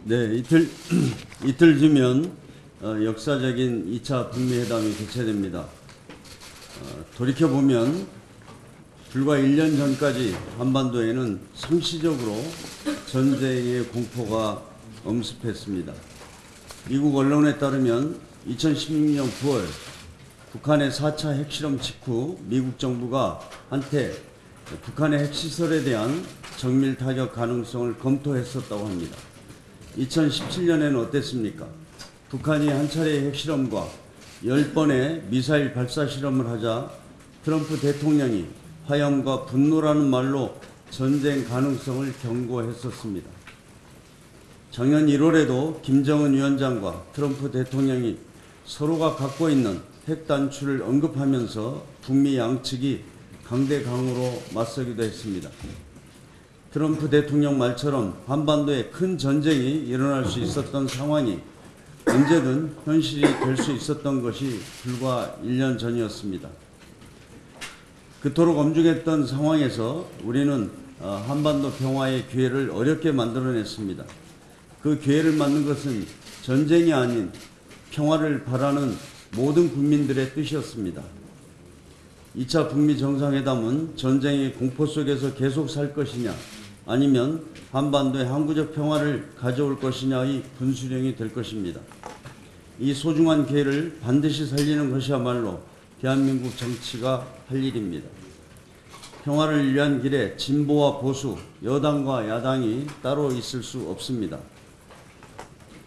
네, 이틀 뒤면 역사적인 2차 북미회담이 개최됩니다. 돌이켜보면 불과 1년 전까지 한반도에는 상시적으로 전쟁의 공포가 엄습했습니다. 미국 언론에 따르면 2016년 9월 북한의 4차 핵실험 직후 미국 정부가 한때 북한의 핵시설에 대한 정밀 타격 가능성을 검토했었다고 합니다. 2017년에는 어땠습니까? 북한이 한 차례의 핵실험과 10번의 미사일 발사 실험을 하자 트럼프 대통령이 화염과 분노라는 말로 전쟁 가능성을 경고했었습니다. 작년 1월에도 김정은 위원장과 트럼프 대통령이 서로가 갖고 있는 핵 단추를 언급하면서 북미 양측이 강대강으로 맞서기도 했습니다. 트럼프 대통령 말처럼 한반도에 큰 전쟁이 일어날 수 있었던 상황이 언제든 현실이 될 수 있었던 것이 불과 1년 전이었습니다. 그토록 엄중했던 상황에서 우리는 한반도 평화의 기회를 어렵게 만들어냈습니다. 그 기회를 만든 것은 전쟁이 아닌 평화를 바라는 모든 국민들의 뜻이었습니다. 2차 북미 정상회담은 전쟁의 공포 속에서 계속 살 것이냐 아니면 한반도의 항구적 평화를 가져올 것이냐의 분수령이 될 것입니다. 이 소중한 기회를 반드시 살리는 것이야말로 대한민국 정치가 할 일입니다. 평화를 위한 길에 진보와 보수, 여당과 야당이 따로 있을 수 없습니다.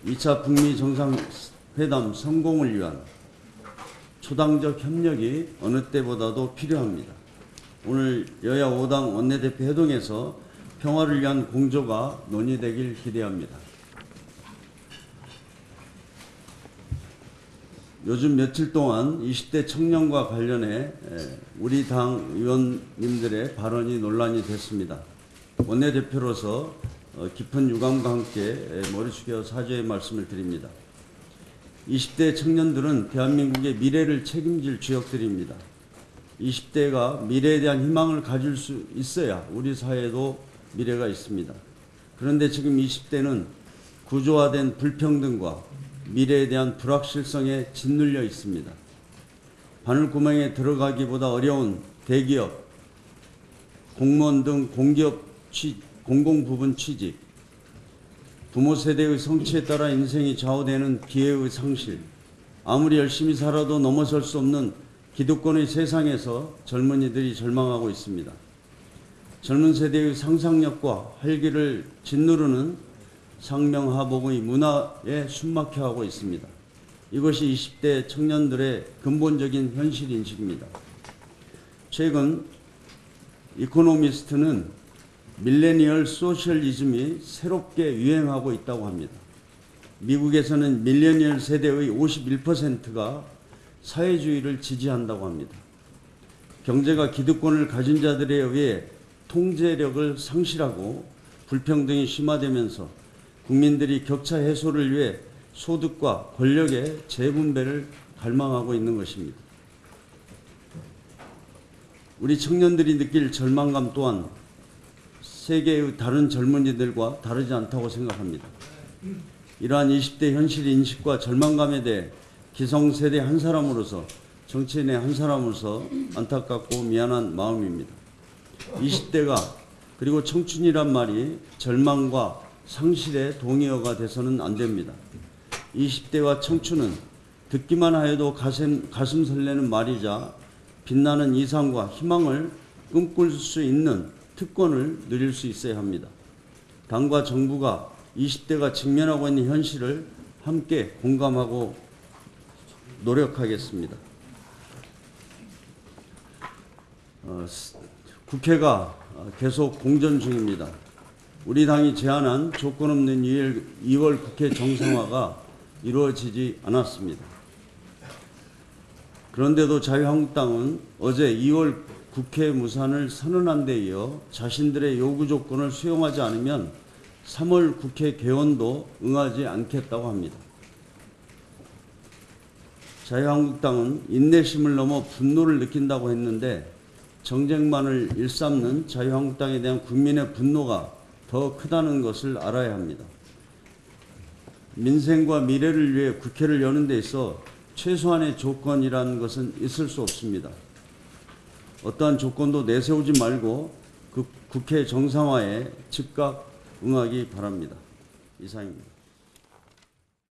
2차 북미 정상회담 성공을 위한 초당적 협력이 어느 때보다도 필요합니다. 오늘 여야 5당 원내대표 회동에서 평화를 위한 공조가 논의되길 기대합니다. 요즘 며칠 동안 20대 청년과 관련해 우리 당 의원님들의 발언이 논란이 됐습니다. 원내대표로서 깊은 유감과 함께 머리 숙여 사죄의 말씀을 드립니다. 20대 청년들은 대한민국의 미래를 책임질 주역들입니다. 20대가 미래에 대한 희망을 가질 수 있어야 우리 사회에도 미래가 있습니다. 그런데 지금 20대는 구조화된 불평등과 미래에 대한 불확실성에 짓눌려 있습니다. 바늘구멍에 들어가기보다 어려운 대기업, 공무원 등 공공부문 취직, 부모 세대의 성취에 따라 인생이 좌우되는 기회의 상실, 아무리 열심히 살아도 넘어설 수 없는 기득권의 세상에서 젊은이들이 절망하고 있습니다. 젊은 세대의 상상력과 활기를 짓누르는 상명하복의 문화에 숨막혀하고 있습니다. 이것이 20대 청년들의 근본적인 현실인식입니다. 최근 이코노미스트는 밀레니얼 소셜리즘이 새롭게 유행하고 있다고 합니다. 미국에서는 밀레니얼 세대의 51%가 사회주의를 지지한다고 합니다. 경제가 기득권을 가진 자들에 의해 통제력을 상실하고 불평등이 심화되면서 국민들이 격차 해소를 위해 소득과 권력의 재분배를 갈망하고 있는 것입니다. 우리 청년들이 느낄 절망감 또한 세계의 다른 젊은이들과 다르지 않다고 생각합니다. 이러한 20대 현실 인식과 절망감에 대해 기성세대 한 사람으로서, 정치인의 한 사람으로서 안타깝고 미안한 마음입니다. 20대가 그리고 청춘이란 말이 절망과 상실의 동의어가 돼서는 안 됩니다. 20대와 청춘은 듣기만 하여도 가슴 설레는 말이자 빛나는 이상과 희망을 꿈꿀 수 있는 특권을 누릴 수 있어야 합니다. 당과 정부가 20대가 직면하고 있는 현실을 함께 공감하고 노력하겠습니다. 국회가 계속 공전 중입니다. 우리 당이 제안한 조건 없는 2월 국회 정상화가 이루어지지 않았습니다. 그런데도 자유한국당은 어제 2월 국회 무산을 선언한 데 이어 자신들의 요구 조건을 수용하지 않으면 3월 국회 개원도 응하지 않겠다고 합니다. 자유한국당은 인내심을 넘어 분노를 느낀다고 했는데 정쟁만을 일삼는 자유한국당에 대한 국민의 분노가 더 크다는 것을 알아야 합니다. 민생과 미래를 위해 국회를 여는 데 있어 최소한의 조건이라는 것은 있을 수 없습니다. 어떠한 조건도 내세우지 말고 그 국회 정상화에 즉각 응하기 바랍니다. 이상입니다.